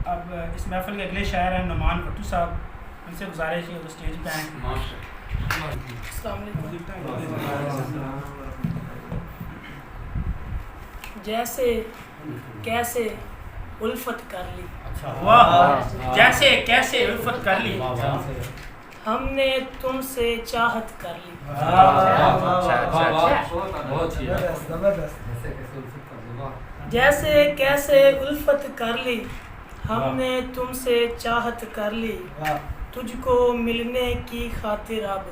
अब इस महफिल के अगले शायर हैं नुमान भट्टू साहब, उनसे गुजारिश है वो स्टेज पे आएँ। जैसे कैसे उल्फत कर ली, वाह, जैसे कैसे उल्फत कर ली, हमने तुमसे चाहत कर ली। जैसे कैसे उल्फत कर ली, हमने तुमसे चाहत कर ली, तुझको मिलने की खातिर अब,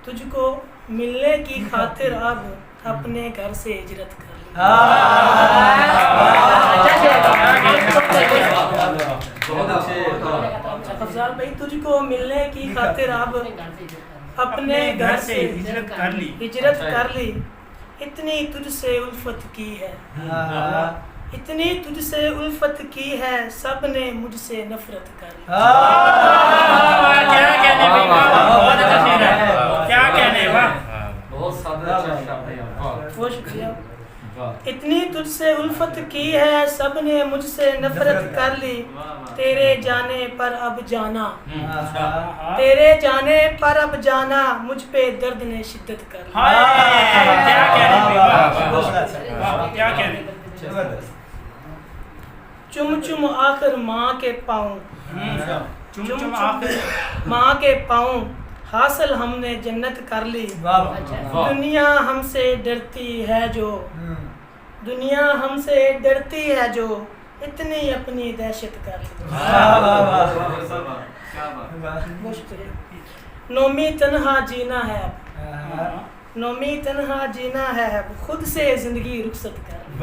तुझको मिलने की खातिर अब अपने घर से हिजरत कर ली। अफजाल भाई, तुझको मिलने की खातिर अब अपने घर से हिजरत कर ली, इतनी तुझसे उल्फत की है, इतनी तुझसे उल्फत की है, सब ने मुझसे नफरत कर ली। क्या कहने, क्या कहने, वाह, बहुत शुक्रिया। इतनी तुझसे उल्फत की है, सब ने मुझसे नफरत कर ली, तेरे जाने पर अब जाना, तेरे जाने पर अब जाना, मुझ पे दर्द ने शिद्दत कर ली। क्या कहने, चुम चुम आकर माँ के पाँव, चुम चुम आकर माँ के पाँव, हासिल हमने जन्नत कर ली। दुनिया हमसे डरती है जो, दुनिया हमसे डरती है जो, इतनी अपनी दहशत कर ली। नौमी तन्हा जीना है अब, नौमी तन्हा जीना है अब, खुद से जिंदगी रुखसत कर ली।